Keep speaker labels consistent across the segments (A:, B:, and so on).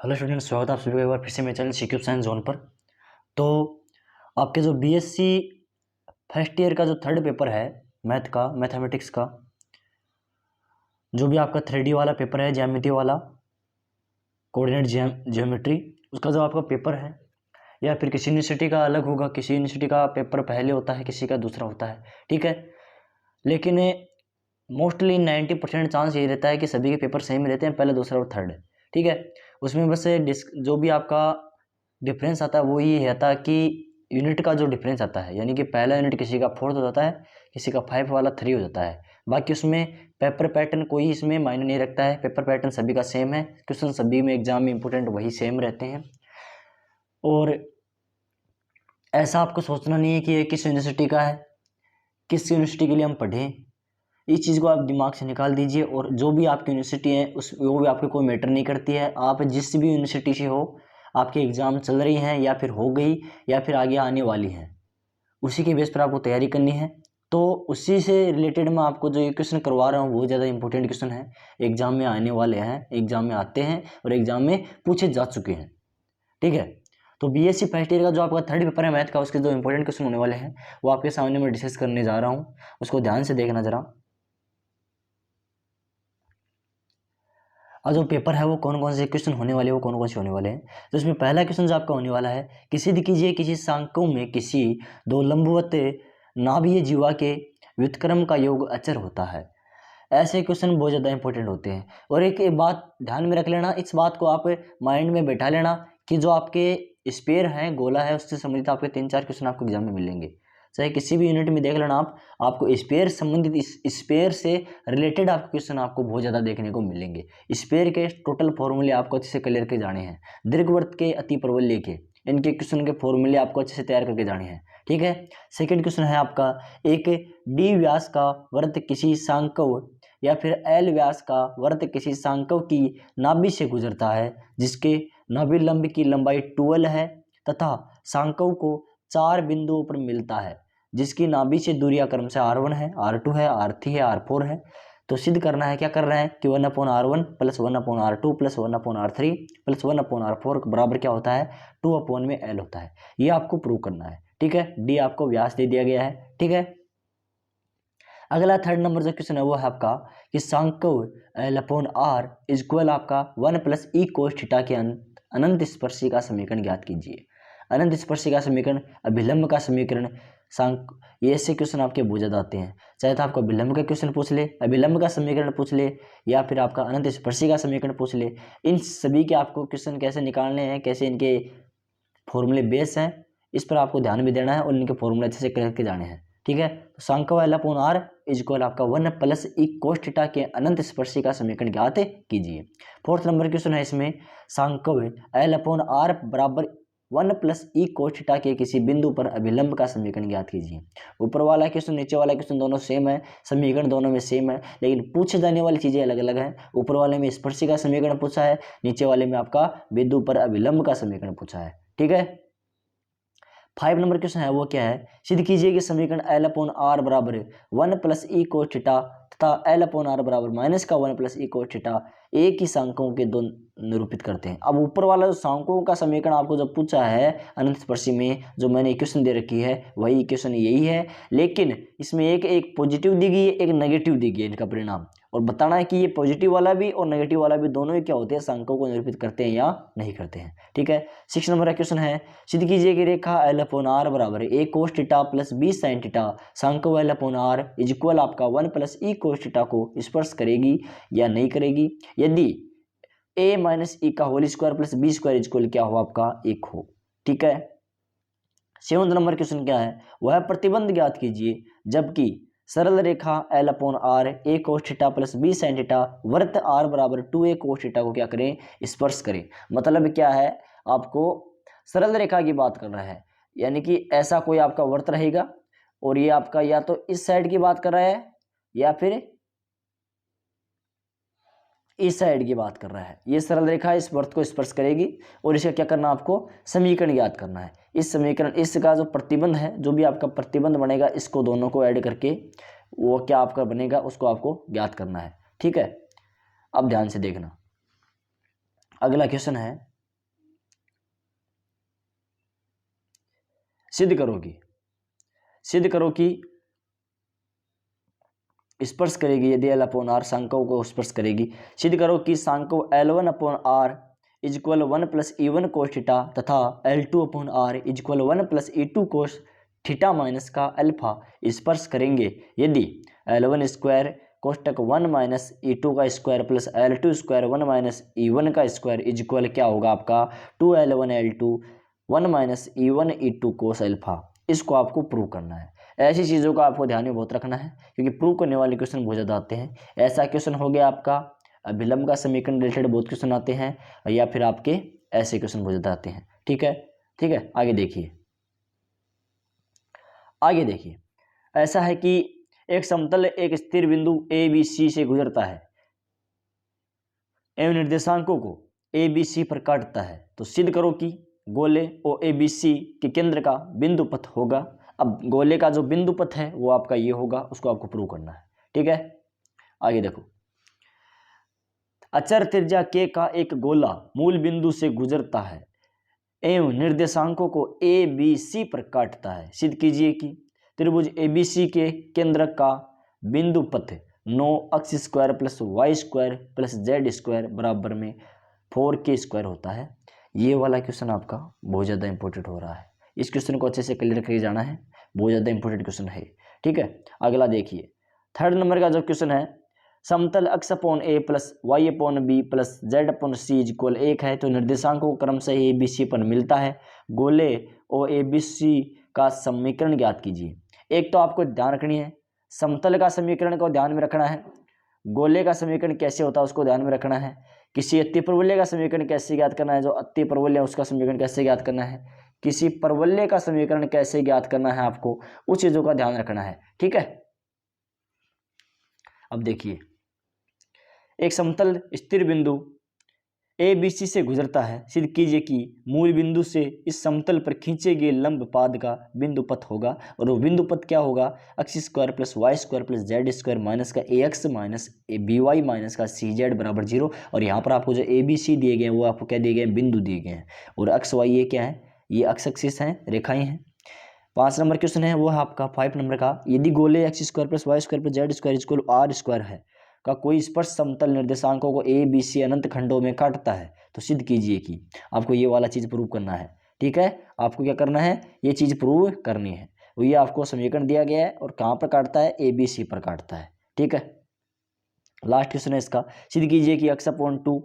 A: Hello students, स्वागत है आप सभी का एक बार फिर से मेरे चैनल सीक्यूब साइंस जोन पर। तो आपके जो बीएससी फर्स्ट ईयर का जो थर्ड पेपर है मैथ का, मैथमेटिक्स का, जो भी आपका 3D वाला पेपर है, ज्यामिति वाला, कोऑर्डिनेट ज्योमेट्री, उसका जो आपका पेपर है, या फिर किसी यूनिवर्सिटी का अलग होगा, किसी यूनिवर्सिटी का पेपर पहले होता है, किसी का दूसरा होता है, ठीक है। लेकिन मोस्टली 90% चांस यही रहता है कि सभी के पेपर सेम रहते हैं, पहले, दूसरा और थर्ड, ठीक है। उसमें बस जो भी आपका डिफरेंस आता है वो ये आता है कि यूनिट का जो डिफरेंस आता है, यानी कि पहला यूनिट किसी का 4th हो जाता है, किसी का 5 वाला 3 हो जाता है। बाकी उसमें पेपर पैटर्न कोई इसमें मायने नहीं रखता है, पेपर पैटर्न सभी का सेम है, क्वेश्चन सभी में एग्जाम में इंपॉर्टेंट वही सेम रहते हैं। और ऐसा आपको सोचना नहीं है कि ये किस यूनिवर्सिटी का है, किस यूनिवर्सिटी के लिए हम पढ़ें। इस चीज़ को आप दिमाग से निकाल दीजिए, और जो भी आपकी यूनिवर्सिटी है वो भी आपको कोई मैटर नहीं करती है। आप जिस भी यूनिवर्सिटी से हो, आपके एग्ज़ाम चल रही हैं या फिर हो गई या फिर आगे आने वाली हैं, उसी के बेस पर आपको तैयारी करनी है। तो उसी से रिलेटेड मैं आपको जो ये क्वेश्चन करवा रहा हूँ वो ज़्यादा इंपॉर्टेंट क्वेश्चन है, एग्जाम में आने वाले हैं, एग्जाम में आते हैं और एग्जाम में पूछे जा चुके हैं, ठीक है। तो बीएससी फर्स्ट ईयर का जो आपका थर्ड पेपर है मैथ का, उसके जो इंपॉर्टेंट क्वेश्चन होने वाले हैं वो आपके सामने मैं डिस्कस करने जा रहा हूँ, उसको ध्यान से देखना जरा। और जो पेपर है वो कौन कौन से क्वेश्चन होने वाले हैं, वो कौन कौन से होने वाले हैं। तो इसमें पहला क्वेश्चन जो आपका होने वाला है कि सिद्ध कीजिए किसी सांख्यों में किसी दो लंबवत नाभीय जीवा के व्युत्क्रम का योग अचर होता है। ऐसे क्वेश्चन बहुत ज़्यादा इंपॉर्टेंट होते हैं। और एक बात ध्यान में रख लेना, इस बात को आप माइंड में बैठा लेना कि जो आपके स्पेयर हैं, गोला है, उससे संबंधित आपके 3-4 क्वेश्चन आपको एग्जाम में मिलेंगे। चाहे किसी भी यूनिट में देख लेना आपको स्पेयर संबंधित, इस स्पेयर से रिलेटेड आपको क्वेश्चन आपको बहुत ज़्यादा देखने को मिलेंगे। स्पेयर के टोटल फॉर्मूले आपको अच्छे से क्लियर के जाने हैं, दीर्घवृत्त के, अति प्रवल्य के, इनके क्वेश्चन के फॉर्मूले आपको अच्छे से तैयार करके जाने हैं, ठीक है। सेकेंड क्वेश्चन है आपका, एक डी व्यास का वृत्त किसी सांकव या फिर एल व्यास का वृत्त किसी सांकव की नाभि से गुजरता है, जिसके नाभि लंब की लंबाई 12 है तथा सांकव को 4 बिंदुओं पर मिलता है, जिसकी नाभि से दूरियां क्रमशः R1 है, R2 है, R3 है, R4 है। तो सिद्ध करना है, क्या कर रहे हैं कि 1/R1 plus 1/R2 plus 1/R3 plus 1/R4 बराबर क्या होता है, 2/L होता है। ये आपको प्रूव करना है, ठीक है। डी आपको व्यास दे दिया गया है, ठीक है। अगला थर्ड नंबर जो क्वेश्चन है वो है आपका कि सांकव L/R इक्वल आपका 1 प्लस ई कोस थीटा के अनंत स्पर्शी का समीकरण ज्ञात कीजिए। अनंत स्पर्शी का समीकरण, अभिलंब का समीकरण, ये ऐसे क्वेश्चन आपके बहुत ज़्यादा आते हैं। चाहे तो आपको अभिलंब का क्वेश्चन पूछ ले, अभिलंब का समीकरण पूछ ले, या फिर आपका अनंत स्पर्शी का समीकरण पूछ ले, इन सभी के आपको क्वेश्चन कैसे निकालने हैं, कैसे इनके फॉर्मूले बेस हैं, इस पर आपको ध्यान भी देना है और इनके फॉर्मूले अच्छे से करके जाने हैं, ठीक है। तो सांकव L/R इक्वल आपका 1 प्लस ई कोस थीटा के अनंत स्पर्शी का समीकरण ज्ञात कीजिए। फोर्थ नंबर क्वेश्चन है इसमें, सांकव L/R बराबर 1 प्लस ई कोस थीटा के किसी बिंदु पर अभिलंब का समीकरण ज्ञात कीजिए। ऊपर वाला क्वेश्चन, नीचे वाला क्वेश्चन दोनों सेम है, समीकरण दोनों में सेम है, लेकिन पूछे जाने वाली चीज़ें अलग अलग हैं। ऊपर वाले में स्पर्शी का समीकरण पूछा है, नीचे वाले में आपका बिंदु पर अभिलंब का समीकरण पूछा है, ठीक है। 5 नंबर क्वेश्चन है वो क्या है, सिद्ध कीजिए कि समीकरण L/R बराबर 1 प्लस ई कोस थीटा तथा L/R बराबर माइनस का 1 प्लस ई कोस थीटा एक ही सांकों के दो निरूपित करते हैं। अब ऊपर वाला जो सांकों का समीकरण आपको जब पूछा है अनंत स्पर्शी में, जो मैंने इक्वेशन दे रखी है वही इक्वेशन यही है, लेकिन इसमें एक पॉजिटिव दी गई है, एक नेगेटिव दी गई है इनका परिणाम, और बताना है कि ये पॉजिटिव वाला भी और नेगेटिव वाला भी दोनों ही क्या होते हैं, सांकों को निरूपित करते हैं या नहीं करते हैं, ठीक है। 6 नंबर का क्वेश्चन है, सिद्ध कीजिए कि रेखा L/R बराबर a cos theta plus b sine theta सांकव L/R इक्वल आपका 1 प्लस ई कोस थीटा को स्पर्श करेगी या नहीं करेगी, यदि a माइनस ई का whole square plus B square equal क्या हो, आपका 1 हो, ठीक है। 7 नंबर क्वेश्चन क्या है, वह प्रतिबंध ज्ञात कीजिए जबकि सरल रेखा L/R a cos theta plus b sine theta वृत्त R बराबर 2a कोस थीटा को क्या करें, स्पर्श करें। मतलब क्या है, आपको सरल रेखा की बात कर रहा है, यानी कि ऐसा कोई आपका वृत्त रहेगा और ये आपका या तो इस साइड की बात कर रहा है या फिर इस साइड की बात कर रहा है। ये सरल रेखा इस वृत्त को स्पर्श करेगी और इसका क्या करना, आपको समीकरण ज्ञात करना है। इस समीकरण, इसका जो प्रतिबंध है, जो भी आपका प्रतिबंध बनेगा, इसको दोनों को ऐड करके वो क्या आपका बनेगा, उसको आपको ज्ञात करना है, ठीक है। अब ध्यान से देखना, अगला क्वेश्चन है सिद्ध करो कि स्पर्श करेगी यदि L अपॉन आर सांकों को स्पर्श करेगी। सिद्ध करो कि सांकों L1 upon R is equal 1 plus E1 cos theta तथा L2 upon R is equal 1 plus E2 cos theta minus का अल्फा स्पर्श करेंगे यदि L1 स्क्वायर कोष्टक 1 माइनस E2 का square plus L2 square 1 minus E1 का स्क्वायर इज इक्वल क्या होगा आपका 2L1 L2 1 minus E1 E2 cos alpha. इसको आपको प्रूव करना है। ऐसी चीज़ों का आपको ध्यान में बहुत रखना है क्योंकि प्रूव करने वाले क्वेश्चन बहुत ज़्यादा आते हैं। ऐसा क्वेश्चन हो गया आपका अभिलंब का समीकरण रिलेटेड बहुत क्वेश्चन आते हैं, या फिर आपके ऐसे क्वेश्चन बहुत ज़्यादा आते हैं। ठीक है, आगे देखिए ऐसा है कि एक समतल एक स्थिर बिंदु ए बी सी से गुजरता है एवं निर्देशांकों को ए बी सी पर काटता है, तो सिद्ध करो कि गोले ओ ए बी सी के केंद्र का बिंदु पथ होगा। अब गोले का जो बिंदु पथ है वो आपका ये होगा, उसको आपको प्रूव करना है। ठीक है, आगे देखो, अचर त्रिज्या के का एक गोला मूल बिंदु से गुजरता है एवं निर्देशांकों को ए बी सी पर काटता है। सिद्ध कीजिए कि त्रिभुज ए बी सी के केंद्र का बिंदु पथ 9 X square plus Y square plus Z square बराबर में 4k स्क्वायर होता है। ये वाला क्वेश्चन आपका बहुत ज़्यादा इंपॉर्टेंट हो रहा है। इस क्वेश्चन को अच्छे से क्लियर करके जाना है, बहुत ज़्यादा इंपॉर्टेंट क्वेश्चन है। ठीक है, अगला देखिए, थर्ड नंबर का जो क्वेश्चन है, समतल x upon A plus Y upon B plus Z upon C is equal 1 है, तो निर्देशांकों को क्रमशः ए बी सी पर मिलता है। गोले ओ ए बी सी का समीकरण ज्ञात कीजिए। एक तो आपको ध्यान रखनी है, समतल का समीकरण को ध्यान में रखना है, गोले का समीकरण कैसे होता है उसको ध्यान में रखना है, किसी अति परवलय का समीकरण कैसे ज्ञात करना है, जो अति परवलय है उसका समीकरण कैसे ज्ञात करना है, किसी परवलय का समीकरण कैसे ज्ञात करना है, आपको उस चीज़ों का ध्यान रखना है। ठीक है, अब देखिए, एक समतल स्थिर बिंदु ए बी सी से गुजरता है। सिद्ध कीजिए कि मूल बिंदु से इस समतल पर खींचे गए लंब पाद का बिंदु पथ होगा, और वो बिंदु पथ क्या होगा, x square plus Y square plus Z square minus का ए x minus A B Y minus का सी जेड बराबर 0। और यहाँ पर आपको जो ए बी सी दिए गए हैं वो आपको क्या दिए गए हैं, बिंदु दिए गए हैं, और एक्स वाई ये क्या है, ये एक्स एक्सिस हैं, रेखाएं हैं। 5 नंबर क्वेश्चन है वो है आपका 5 नंबर का, यदि गोले x square plus Y square plus Z square equal R square है का कोई स्पर्श समतल निर्देशांकों को ए बी सी अनंत खंडों में काटता है, तो सिद्ध कीजिए कि आपको ये वाला चीज़ प्रूव करना है। ठीक है, आपको क्या करना है, ये चीज़ प्रूव करनी है। वो ये आपको समीकरण दिया गया है और कहाँ पर काटता है, ए बी सी पर काटता है। ठीक है, लास्ट क्वेश्चन है इसका, सिद्ध कीजिए कि x upon 2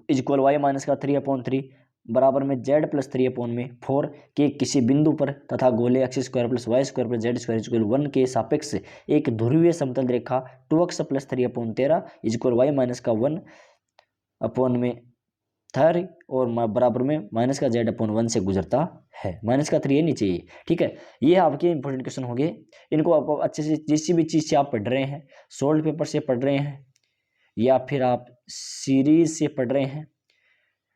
A: is equal Y minus का 3/3 बराबर में z प्लस 3/4 के किसी बिंदु पर तथा गोले x square plus Y square plus Z square equal 1 के सापेक्ष एक ध्रुवीय समतल रेखा 2x plus 3/13 is equal Y minus का 1/3 और बराबर में माइनस का z/1 से गुजरता है। माइनस का 3 है नीचे ये। ठीक है, ये आपके इंपॉर्टेंट क्वेश्चन हो गए। इनको आप अच्छे से जिस भी चीज़ से आप पढ़ रहे हैं, सोल्ड पेपर से पढ़ रहे हैं, या फिर आप सीरीज से पढ़ रहे हैं,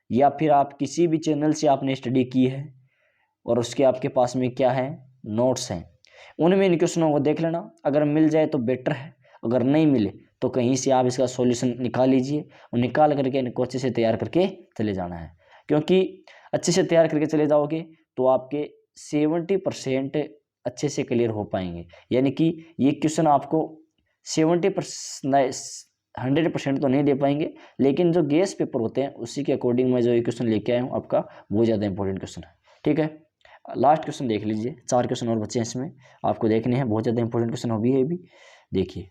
A: या फिर आप किसी भी चैनल से आपने स्टडी की है और उसके आपके पास में क्या है, नोट्स हैं, उनमें इन क्वेश्चनों को देख लेना। अगर मिल जाए तो बेटर है, अगर नहीं मिले तो कहीं से आप इसका सॉल्यूशन निकाल लीजिए और निकाल करके इनको अच्छे से तैयार करके चले जाना है। क्योंकि अच्छे से तैयार करके चले जाओगे तो आपके 70% अच्छे से क्लियर हो पाएंगे। यानी कि ये क्वेश्चन आपको 100% तो नहीं दे पाएंगे, लेकिन जो गेस पेपर होते हैं उसी के अकॉर्डिंग मैं जो ये क्वेश्चन लेके आया हूँ आपका, वो ज़्यादा इंपॉर्टेंट क्वेश्चन है। ठीक है, लास्ट क्वेश्चन देख लीजिए, 4 क्वेश्चन और बच्चे हैं इसमें आपको देखने हैं, बहुत ज़्यादा इंपॉर्टेंट क्वेश्चन हो भी है। भी देखिए,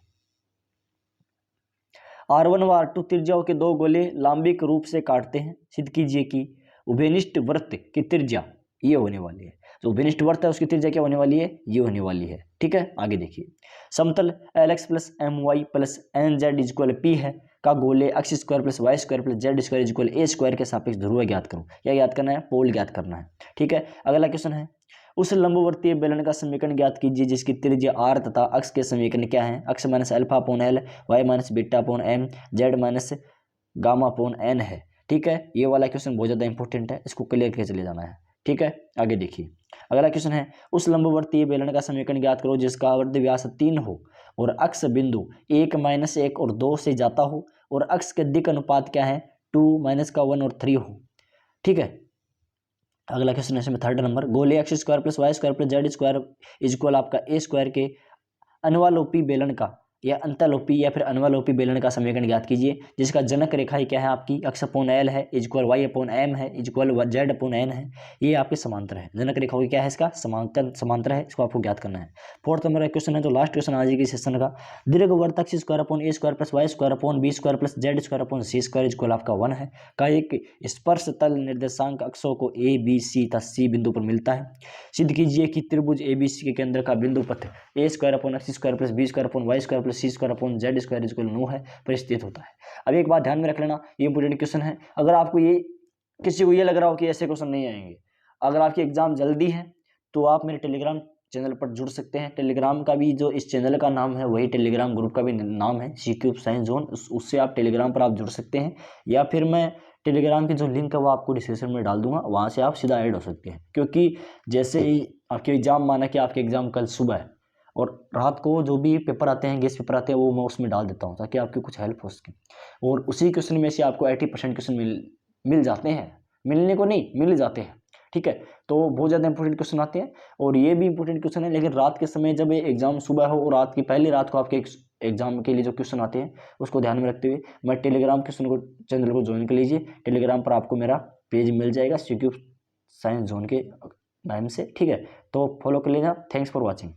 A: R1 व R2 त्रिज्याओं के 2 गोले लांबिक रूप से काटते हैं। सिद्ध कीजिए कि उभयनिष्ठ वृत्त की त्रिज्या ये होने वाली है। जो उभयनिष्ठ वृत्त है उसकी त्रिज्या क्या होने वाली है, ये होने वाली है। ठीक है, आगे देखिए, समतल LX plus MY plus NZ equal P है का गोले x square plus Y square plus Z square equal a square के सापेक्ष ध्रुव ज्ञात करो। क्या ज्ञात करना है, पोल ज्ञात करना है। ठीक है, अगला क्वेश्चन है, उस लंबवर्तीय बेलन का समीकरण ज्ञात कीजिए जिसकी त्रिज्या r तथा अक्ष के समीकरण क्या है, X minus alpha upon L, Y minus beta upon M, Z minus gamma upon N है। ठीक है, ये वाला क्वेश्चन बहुत ज़्यादा इंपॉर्टेंट है, इसको क्लियर करके चले जाना है। ठीक है, आगे देखिए, अगला क्वेश्चन है, उस लंबवर्तीय बेलन का समीकरण ज्ञात करो जिसका अर्ध व्यास 3 हो और अक्ष बिंदु 1 माइनस 1 और 2 से जाता हो और अक्ष के दिक् अनुपात क्या है, 2 माइनस का 1 और 3 हो। ठीक है, अगला क्वेश्चन है इसमें 3rd नंबर, गोले x square plus Y square plus Z square is equal आपका ए स्क्वायर के अनुवालोपी बेलन का या अंतलोपी या फिर अनुवालोपी बेलन का समीकरण ज्ञात कीजिए, जिसका जनक रेखा ही क्या है आपकी x अपॉन एल है is equal y upon m है is equal z upon N है। ये आपके समांतर है, जनक रेखा की क्या है इसका समांतर है, इसको आपको ज्ञात करना है। 4th नंबर का क्वेश्चन है, जो लास्ट क्वेश्चन आज के सेशन का, दीर्घवृत्त x square upon A square plus Y square upon B square plus Z square upon C square is equal आपका 1 है का एक स्पर्श तल निर्देशांक अक्षों को ए बी सी तथा सी बिंदु पर मिलता है। सिद्ध कीजिए कि त्रिभुज ए बी सी के केंद्र का बिंदु पथ a square upon x square plus B square upon y square plus c square upon z square is equal 9 है पर स्थित होता है। अब एक बात ध्यान में रख लेना, ये इंपोर्टेंट क्वेश्चन है। अगर आपको ये किसी को ये लग रहा हो कि ऐसे क्वेश्चन नहीं आएंगे, अगर आपकी एग्जाम जल्दी है तो आप मेरे टेलीग्राम चैनल पर जुड़ सकते हैं। टेलीग्राम का भी जो इस चैनल का नाम है वही टेलीग्राम ग्रुप का भी नाम है सीक्यूब साइंस जोन, उससे आप टेलीग्राम पर आप जुड़ सकते हैं, या फिर मैं टेलीग्राम की जो लिंक है वो आपको डिस्क्रिप्शन में डाल दूंगा, वहाँ से आप सीधा ऐड हो सकते हैं। क्योंकि जैसे ही आपके एग्जाम, माना कि आपके एग्जाम कल सुबह है और रात को जो भी पेपर आते हैं, गेस्ट पेपर आते हैं, वो मैं उसमें डाल देता हूँ ताकि आपकी कुछ हेल्प हो सके। और उसी क्वेश्चन में से आपको 80% क्वेश्चन मिल जाते हैं, मिलने को नहीं मिल जाते हैं, ठीक है। तो बहुत ज़्यादा इंपॉर्टेंट क्वेश्चन आते हैं और ये भी इंपॉर्टेंट क्वेश्चन है, लेकिन रात के समय जब एग्जाम सुबह हो और रात की पहली रात को आपके एग्जाम के लिए जो क्वेश्चन आते हैं उसको ध्यान में रखते हुए मैं टेलीग्राम चैनल को ज्वाइन कर लीजिए। टेलीग्राम पर आपको मेरा पेज मिल जाएगा सीक्यूब साइंस जोन के नाम से, ठीक है। तो फॉलो कर लीजिए। Thanks for watching.